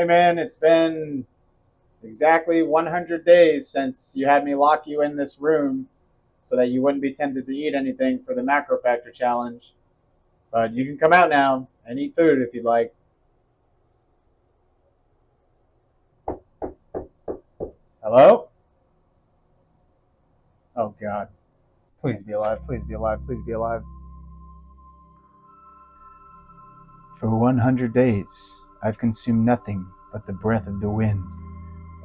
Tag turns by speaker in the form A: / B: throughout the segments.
A: Hey man, it's been exactly 100 days since you had me lock you in this room so that you wouldn't be tempted to eat anything for the Macro Factor Challenge. But you can come out now and eat food if you'd like. Hello? Oh God. Please be alive, please be alive, please be alive. For 100 days, I've consumed nothing but the breath of the wind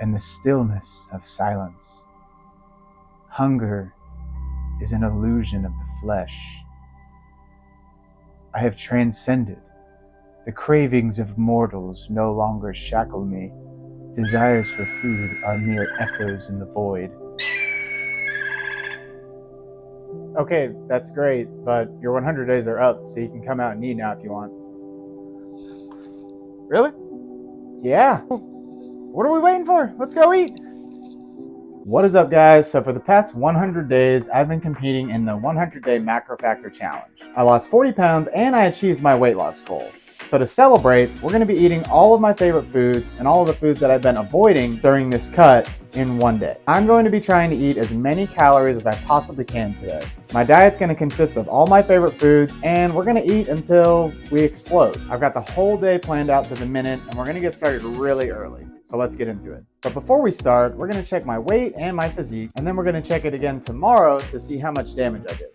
A: and the stillness of silence. Hunger is an illusion of the flesh. I have transcended. The cravings of mortals no longer shackle me. Desires for food are mere echoes in the void. Okay, that's great, but your 100 days are up, so you can come out and eat now if you want.
B: Really?
A: Yeah.
B: What are we waiting for? Let's go eat.
A: What is up, guys? So for the past 100 days, I've been competing in the 100-day Macro Factor Challenge. I lost 40 pounds and I achieved my weight loss goal. So to celebrate, we're going to be eating all of my favorite foods and all of the foods that I've been avoiding during this cut in one day. I'm going to be trying to eat as many calories as I possibly can today. My diet's going to consist of all my favorite foods, and we're going to eat until we explode. I've got the whole day planned out to the minute, and we're going to get started really early. So let's get into it. But before we start, we're going to check my weight and my physique, and then we're going to check it again tomorrow to see how much damage I did.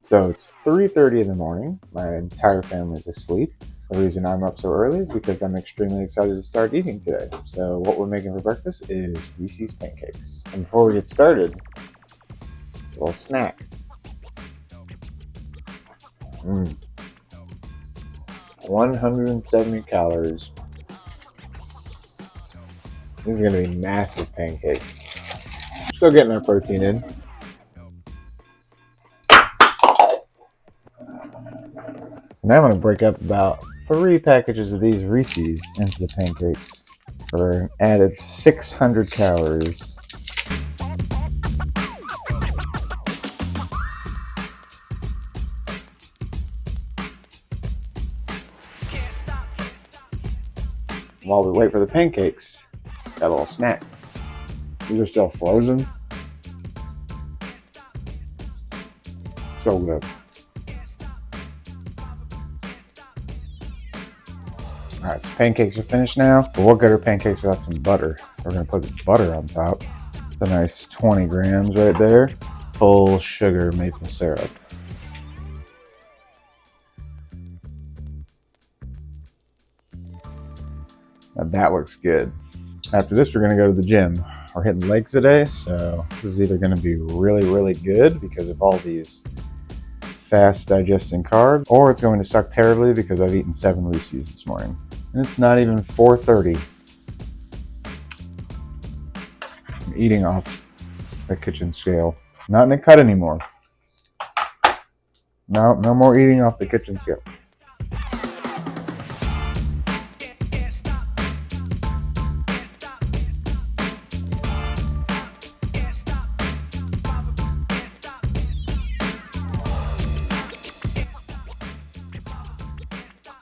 C: So it's 3:30 in the morning. My entire family's asleep. The reason I'm up so early is because I'm extremely excited to start eating today. So what we're making for breakfast is Reese's pancakes. And before we get started, a little snack. 170 calories. These are going to be massive pancakes. Still getting our protein in. So now I'm going to break up about 3 packages of these Reese's into the pancakes for an added 600 calories. While we wait for the pancakes, got a little snack. These are still frozen. So good. Alright, so pancakes are finished now. But what good are pancakes without some butter? We're going to put the butter on top. It's a nice 20 grams right there. Full sugar maple syrup. Now that looks good. After this, we're going to go to the gym. We're hitting legs today, so this is either going to be really good because of all these fast digesting carbs, or it's going to suck terribly because I've eaten 7 Reese's this morning. And it's not even 4:30. I'm eating off the kitchen scale. Not in a cut anymore. No more eating off the kitchen scale.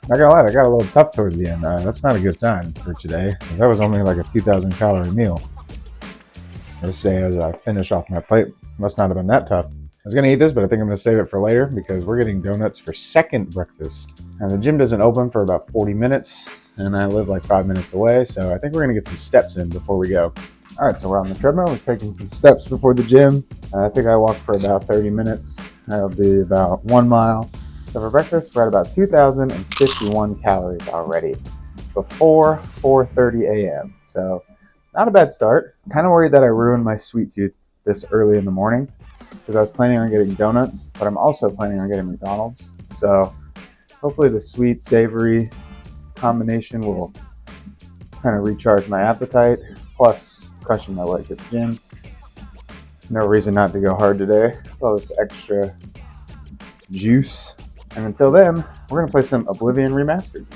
C: Not gonna lie, I got a little tough towards the end. That's not a good sign for today, because that was only like a 2,000 calorie meal. Let's say as I finish off my plate, must not have been that tough. I was gonna eat this, but I think I'm gonna save it for later because we're getting donuts for second breakfast. And the gym doesn't open for about 40 minutes, and I live like 5 minutes away, so I think we're gonna get some steps in before we go. All right, so we're on the treadmill. We're taking some steps before the gym. I think I walked for about 30 minutes. That'll be about 1 mile. So for breakfast, we're at about 2,051 calories already before 4:30 a.m. So not a bad start. Kind of worried that I ruined my sweet tooth this early in the morning because I was planning on getting donuts, but I'm also planning on getting McDonald's. So hopefully the sweet savory combination will kind of recharge my appetite, plus crushing my legs at the gym. No reason not to go hard today. All this extra juice. And until then, we're gonna play some Oblivion Remastered.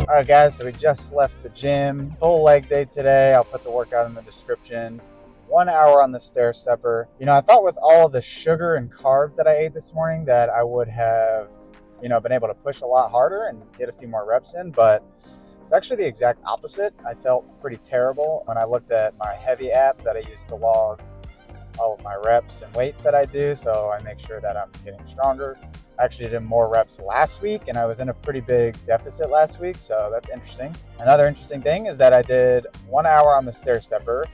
A: All right, guys, so we just left the gym. Full leg day today. I'll put the workout in the description. 1 hour on the stair stepper. You know, I thought with all the sugar and carbs that I ate this morning that I would have, been able to push a lot harder and get a few more reps in, but it's actually the exact opposite. I felt pretty terrible when I looked at my Heavy app that I use to log all of my reps and weights that I do, so I make sure that I'm getting stronger. I actually did more reps last week, and I was in a pretty big deficit last week, so that's interesting. Another interesting thing is that I did 1 hour on the stair stepper,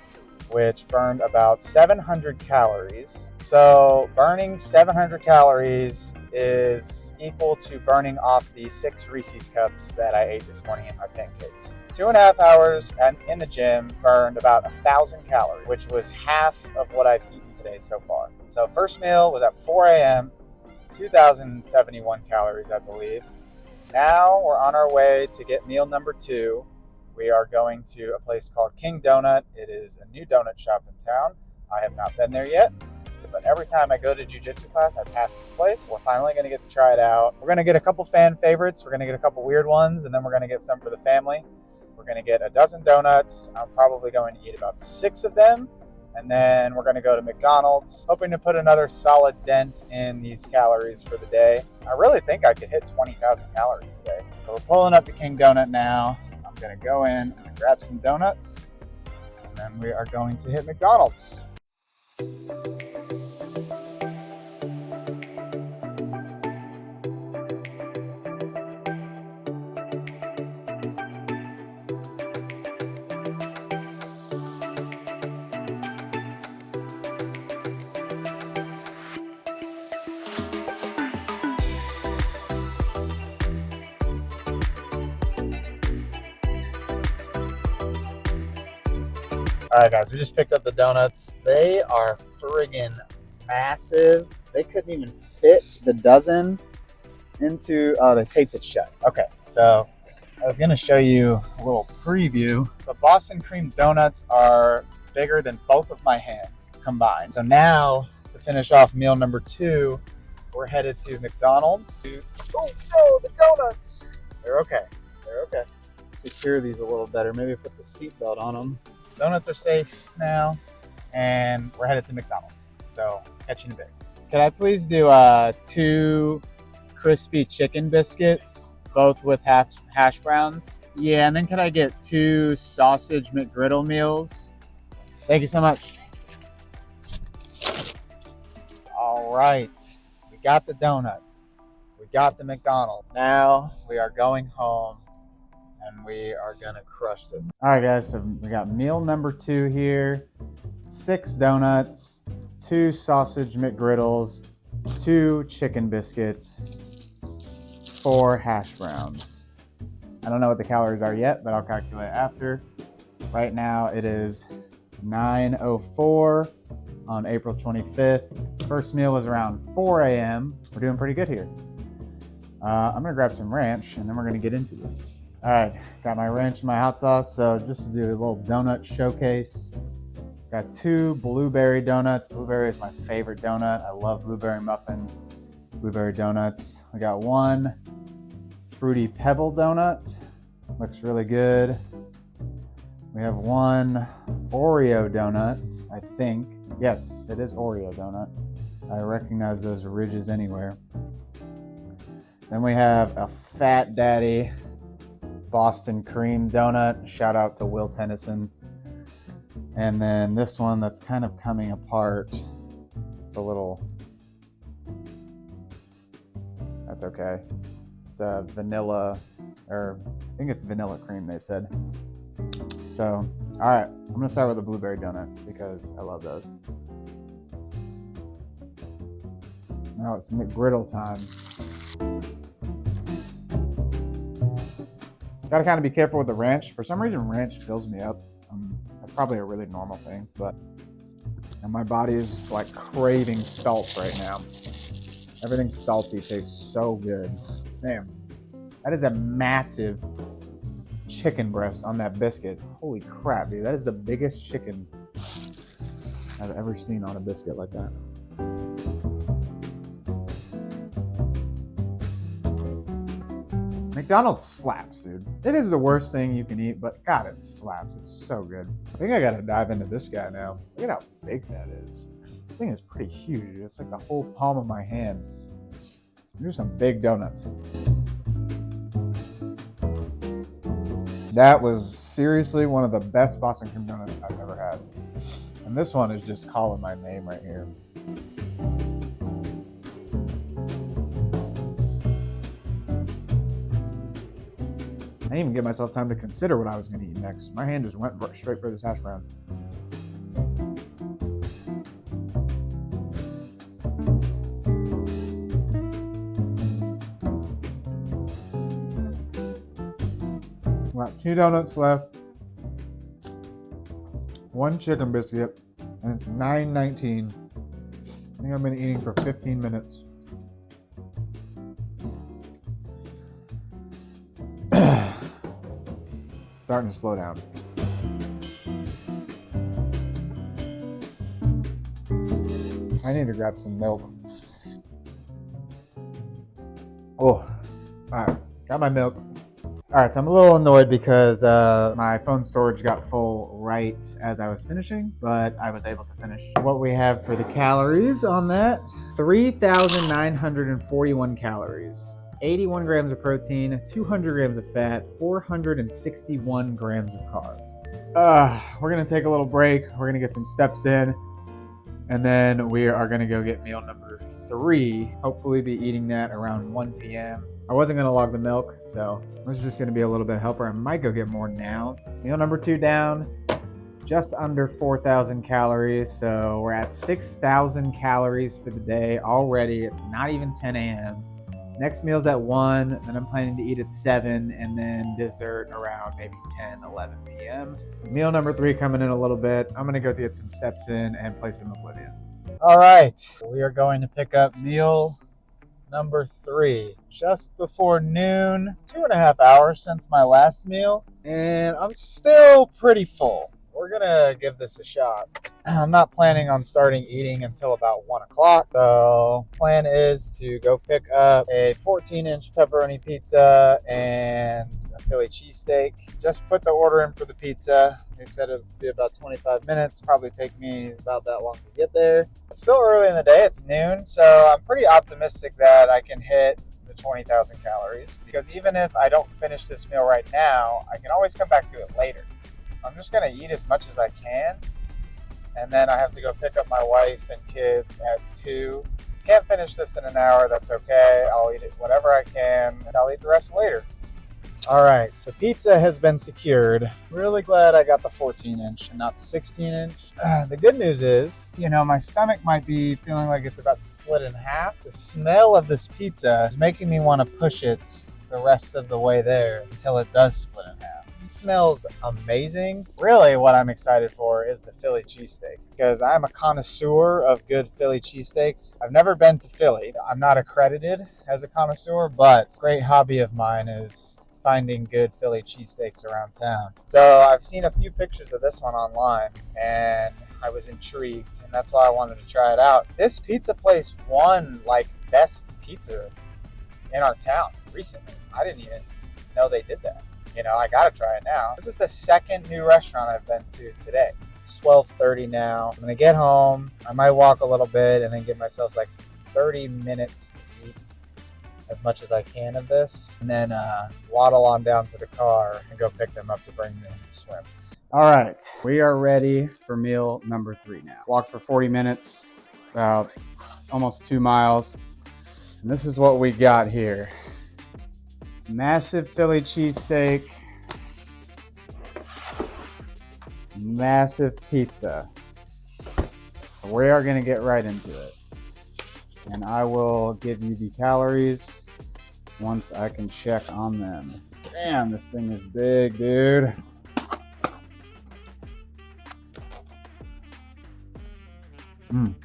A: which burned about 700 calories. So burning 700 calories is equal to burning off the 6 Reese's cups that I ate this morning in my pancakes. 2.5 hours in the gym burned about 1,000 calories, which was half of what I've eaten today so far. So first meal was at 4 a.m., 2,071 calories, I believe. Now we're on our way to get meal number 2. We are going to a place called King Donut. It is a new donut shop in town. I have not been there yet, but every time I go to jiu-jitsu class, I pass this place. We're finally going to get to try it out. We're going to get a couple fan favorites. We're going to get a couple weird ones, and then we're going to get some for the family. We're going to get a dozen donuts. I'm probably going to eat about 6 of them. And then we're going to go to McDonald's, hoping to put another solid dent in these calories for the day. I really think I could hit 20,000 calories today. So we're pulling up to King Donut now. I'm going to go in and grab some donuts, and then we are going to hit McDonald's. All right, guys, we just picked up the donuts. They are friggin' massive. They couldn't even fit the dozen into, they taped it shut. Okay, so I was gonna show you a little preview. The Boston cream donuts are bigger than both of my hands combined. So now, to finish off meal number 2, we're headed to McDonald's. Oh, the donuts. They're okay. Secure these a little better. Maybe put the seatbelt on them. Donuts are safe now, and we're headed to McDonald's. So, catch you in a bit. Could I please do 2 crispy chicken biscuits, both with hash browns? Yeah, and then could I get 2 sausage McGriddle meals? Thank you so much. All right, we got the donuts. We got the McDonald's. Now we are going home, and we are gonna crush this. All right, guys, so we got meal number 2 here. 6 donuts, 2 sausage McGriddles, 2 chicken biscuits, 4 hash browns. I don't know what the calories are yet, but I'll calculate after. Right now it is 9:04 on April 25th. First meal was around 4 a.m. We're doing pretty good here. I'm gonna grab some ranch, and then we're gonna get into this. All right, got my ranch and my hot sauce. So just to do a little donut showcase, got 2 blueberry donuts. Blueberry is my favorite donut. I love blueberry muffins, blueberry donuts. I got 1 fruity pebble donut. Looks really good. We have 1 Oreo donut, I think. Yes, it is Oreo donut. I recognize those ridges anywhere. Then we have a Fat Daddy Boston cream donut. Shout out to Will Tennyson. And then this one that's kind of coming apart. It's a little, that's okay. It's a vanilla, or I think it's vanilla cream, they said. So, all right, I'm gonna start with a blueberry donut because I love those. Now it's McGriddle time. Gotta kind of be careful with the ranch. For some reason, ranch fills me up. That's probably a really normal thing, but and my body is like craving salt right now. Everything salty tastes so good. Damn, that is a massive chicken breast on that biscuit. Holy crap, dude. That is the biggest chicken I've ever seen on a biscuit like that. McDonald's slaps, dude. It is the worst thing you can eat, but God, it slaps. It's so good. I think I gotta dive into this guy now. Look at how big that is. This thing is pretty huge. It's like the whole palm of my hand. There's some big donuts. That was seriously one of the best Boston cream donuts I've ever had. And this one is just calling my name right here. I didn't even give myself time to consider what I was going to eat next. My hand just went straight for this hash brown. Got 2 donuts left, 1 chicken biscuit, and it's 9:19. I think I've been eating for 15 minutes. Starting to slow down. I need to grab some milk. Oh, all right, got my milk. All right, so I'm a little annoyed because my phone storage got full right as I was finishing, but I was able to finish. What we have for the calories on that, 3,941 calories. 81 grams of protein, 200 grams of fat, 461 grams of carbs. We're gonna take a little break. We're gonna get some steps in, and then we are gonna go get meal number 3. Hopefully be eating that around 1 p.m. I wasn't gonna log the milk, so this is just gonna be a little bit helper. I might go get more now. Meal number 2 down, just under 4,000 calories. So we're at 6,000 calories for the day already. It's not even 10 a.m. Next meal's at 1, then I'm planning to eat at 7, and then dessert around maybe 10, 11 p.m. Meal number 3 coming in a little bit. I'm gonna go get some steps in and play some Oblivion. All right, we are going to pick up meal number 3, just before noon, 2.5 hours since my last meal, and I'm still pretty full. We're gonna give this a shot. I'm not planning on starting eating until about 1 o'clock. So plan is to go pick up a 14-inch pepperoni pizza and a Philly cheesesteak. Just put the order in for the pizza. They said it would be about 25 minutes. Probably take me about that long to get there. It's still early in the day. It's noon. So I'm pretty optimistic that I can hit the 20,000 calories, because even if I don't finish this meal right now, I can always come back to it later. I'm just gonna eat as much as I can, and then I have to go pick up my wife and kid at 2. Can't finish this in an hour, that's okay. I'll eat it whatever I can, and I'll eat the rest later. All right, so pizza has been secured. Really glad I got the 14-inch and not the 16-inch. The good news is, my stomach might be feeling like it's about to split in half. The smell of this pizza is making me want to push it the rest of the way there until it does split in half. It smells amazing. Really, what I'm excited for is the Philly cheesesteak, because I'm a connoisseur of good Philly cheesesteaks. I've never been to Philly. I'm not accredited as a connoisseur, but a great hobby of mine is finding good Philly cheesesteaks around town. So I've seen a few pictures of this one online, and I was intrigued, and that's why I wanted to try it out. This pizza place won best pizza in our town recently. I didn't even know they did that. I gotta try it now. This is the second new restaurant I've been to today. It's 12:30 now. I'm gonna get home. I might walk a little bit and then give myself 30 minutes to eat. as much as I can of this, and then waddle on down to the car and go pick them up to bring them in to swim. All right, we are ready for meal number 3 now. Walked for 40 minutes, about almost 2 miles. And this is what we got here. Massive Philly cheesesteak. Massive pizza. So we are gonna get right into it. And I will give you the calories once I can check on them. Damn, this thing is big, dude. I'm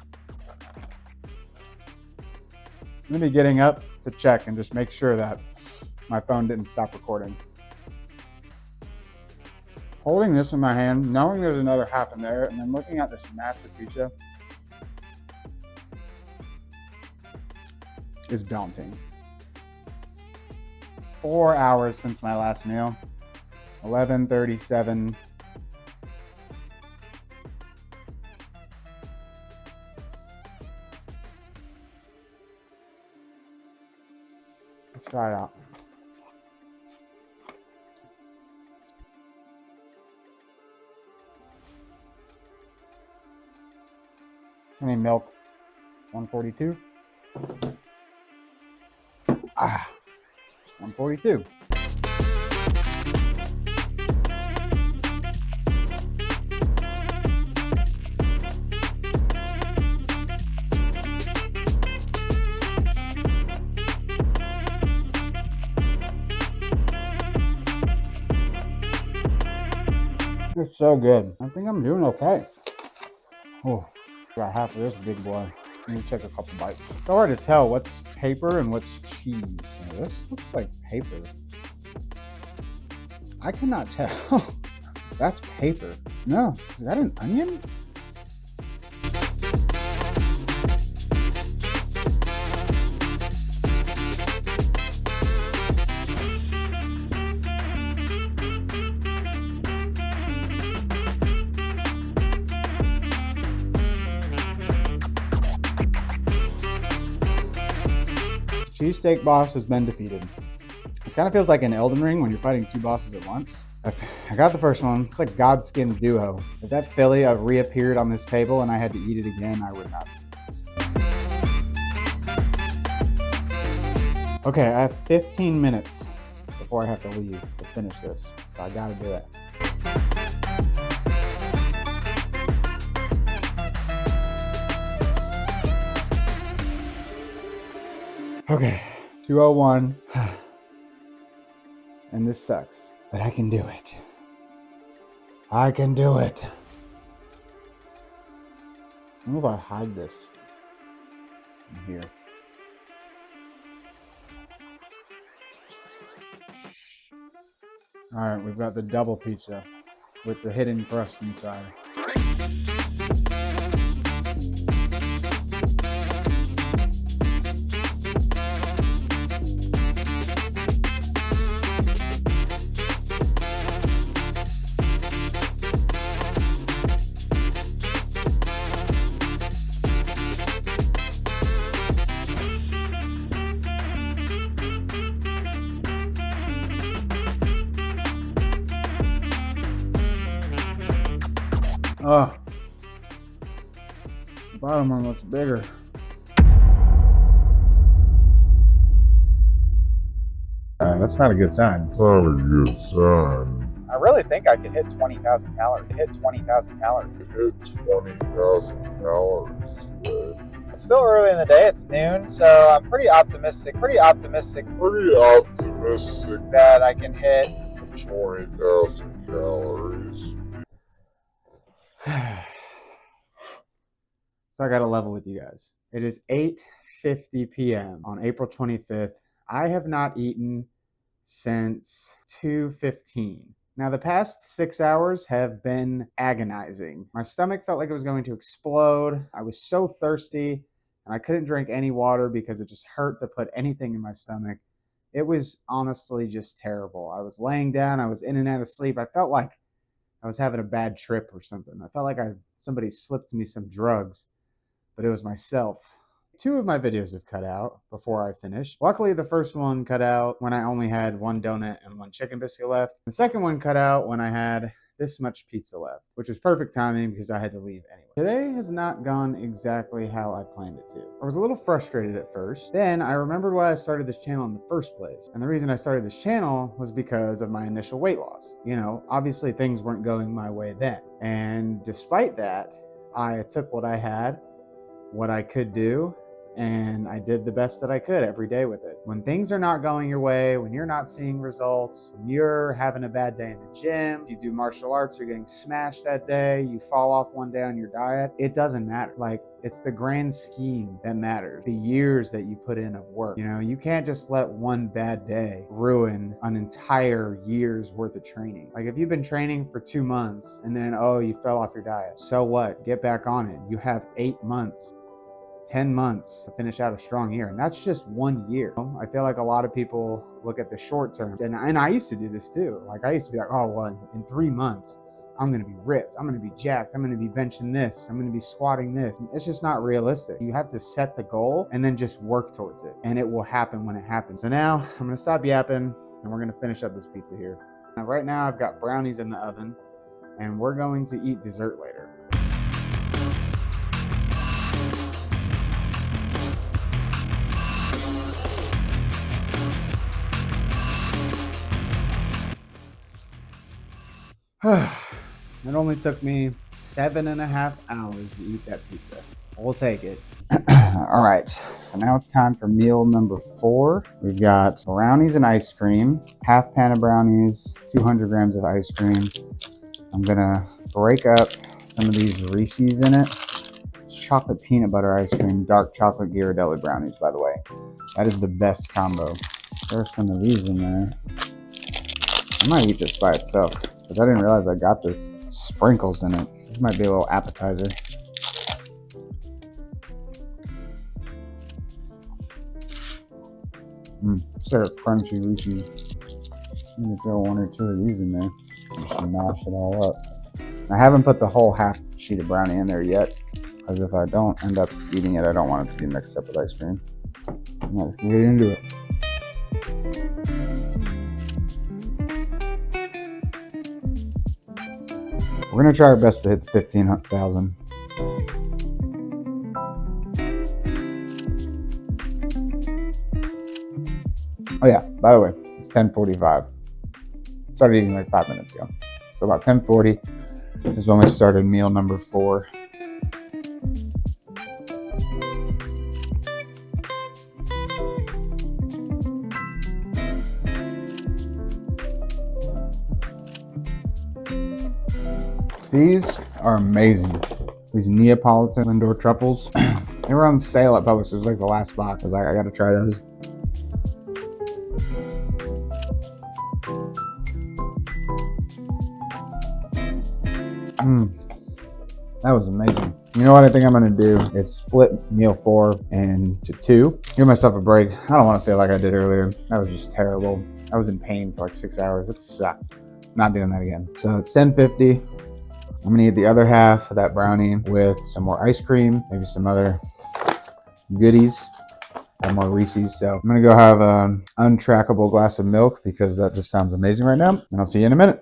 A: gonna be getting up to check and just make sure that my phone didn't stop recording. Holding this in my hand, knowing there's another half in there, and then looking at this massive pizza is daunting. 4 hours since my last meal, 11:37. Let's try it out. I need milk. 142. 142. It's so good. I think I'm doing okay. Oh, got half of this big boy. Let me take a couple bites. It's hard to tell what's paper and what's cheese. Now, this looks like paper. I cannot tell. That's paper. No, is that an onion? Cheesesteak boss has been defeated. This kind of feels like an Elden Ring when you're fighting 2 bosses at once. I got the first one. It's like Godskin Duo. If that Philly reappeared on this table and I had to eat it again, I would not eat this. Okay, I have 15 minutes before I have to leave to finish this, so I gotta do it. Okay, 2:01, and this sucks, but I can do it. I can do it. I wonder if I hide this in here. All right, we've got the double pizza with the hidden crust inside. Oh, the bottom one looks bigger.
C: That's not a good sign.
D: Not a good sign.
A: I really think I could hit 20,000 calories. Hit 20,000 calories.
D: Hit 20,000 calories today.
A: It's still early in the day. It's noon, so I'm pretty optimistic.
D: Pretty optimistic
A: That I can hit
D: 20,000 calories.
A: So I got to level with you guys. It is 8:50 p.m. on April 25th. I have not eaten since 2:15. Now, the past 6 hours have been agonizing. My stomach felt like it was going to explode. I was so thirsty, and I couldn't drink any water because it just hurt to put anything in my stomach. It was honestly just terrible. I was laying down. I was in and out of sleep. I felt like I was having a bad trip or something. I felt like somebody slipped me some drugs, but it was myself. 2 of my videos have cut out before I finished. Luckily, the first one cut out when I only had 1 donut and 1 chicken biscuit left. The second one cut out when I had this much pizza left, which was perfect timing because I had to leave anyway. Today has not gone exactly how I planned it to. I was a little frustrated at first. Then I remembered why I started this channel in the first place. And the reason I started this channel was because of my initial weight loss. You know, obviously things weren't going my way then. And despite that, I took what I had, what I could do, and I did the best that I could every day with it. When things are not going your way, when you're not seeing results, when you're having a bad day in the gym, you do martial arts, you're getting smashed that day, you fall off one day on your diet, it doesn't matter. Like, it's the grand scheme that matters, the years that you put in of work. You know, you can't just let one bad day ruin an entire year's worth of training. Like, if you've been training for 2 months and then, oh, you fell off your diet, so what? Get back on it. You have 8 months. 10 months to finish out a strong year, and that's just 1 year. I feel like a lot of people look at the short term, and I used to do this too. Like, I used to be like, oh, well, in 3 months, I'm gonna be ripped, I'm gonna be jacked, I'm gonna be benching this, I'm gonna be squatting this. It's just not realistic. You have to set the goal and then just work towards it, and it will happen when it happens. So now I'm gonna stop yapping, and we're gonna finish up this pizza here. Now, right now I've got brownies in the oven, and we're going to eat dessert later. It only took me 7.5 hours to eat that pizza. We'll take it. All right, so now it's time for meal number 4. We've got brownies and ice cream, half pan of brownies, 200 grams of ice cream. I'm gonna break up some of these Reese's in it. It's chocolate peanut butter ice cream, dark chocolate Ghirardelli brownies, by the way. That is the best combo. There are some of these in there. I might eat this by itself, because I didn't realize I got this sprinkles in it. This might be a little appetizer. Sort of crunchy Reese's. Maybe throw 1 or 2 of these in there. Just mash it all up. I haven't put the whole half sheet of brownie in there yet, because if I don't end up eating it, I don't want it to be mixed up with ice cream. Let's get into it. We're gonna try our best to hit the 15,000. Oh yeah, by the way, it's 10:45. Started eating like 5 minutes ago. So about 10:40 is when we started meal number 4. These are amazing. These Neapolitan Lindor truffles. They were on sale at Publix. It was like the last box. I was like, I gotta try those. That was amazing. You know what I think I'm gonna do is split meal 4 into 2. Give myself a break. I don't wanna feel like I did earlier. That was just terrible. I was in pain for like 6 hours. It sucked. Not doing that again. So it's 10:50. I'm gonna eat the other half of that brownie with some more ice cream, maybe some other goodies, and more Reese's. So I'm gonna go have an untrackable glass of milk because that just sounds amazing right now. And I'll see you in a minute.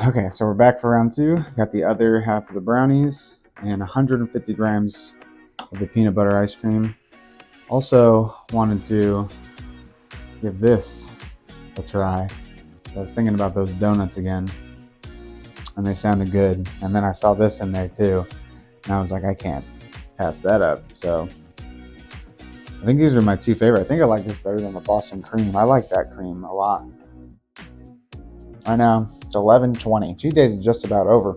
A: Okay, so we're back for round 2. Got the other half of the brownies and 150 grams of the peanut butter ice cream. Also wanted to give this a try. I was thinking about those donuts again, and they sounded good. And then I saw this in there too, and I was like, I can't pass that up. So I think these are my 2 favorite. I think I like this better than the Boston cream. I like that cream a lot. Right now, it's 11:20. Cheat days are just about over.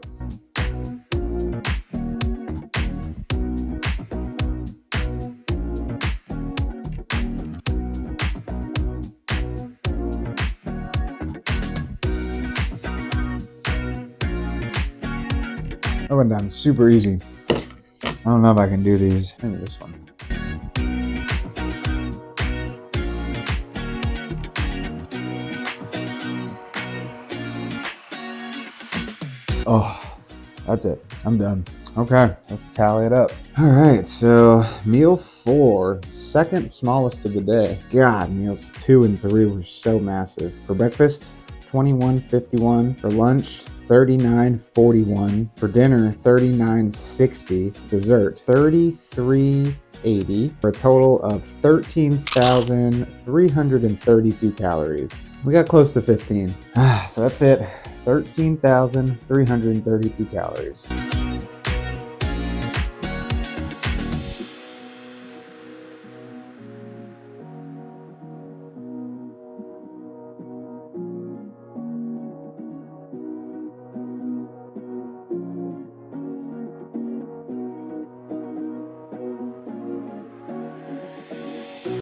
A: That went down super easy. I don't know if I can do these. Maybe this one. Oh, that's it. I'm done. Okay, let's tally it up. All right, so meal 4, second smallest of the day. God, meals 2 and 3 were so massive. For breakfast, $21.51. For lunch, $39.41. For dinner, $39.60. Dessert, $33.80. For a total of 13,332 calories. We got close to 15. So that's it. 13,332 calories.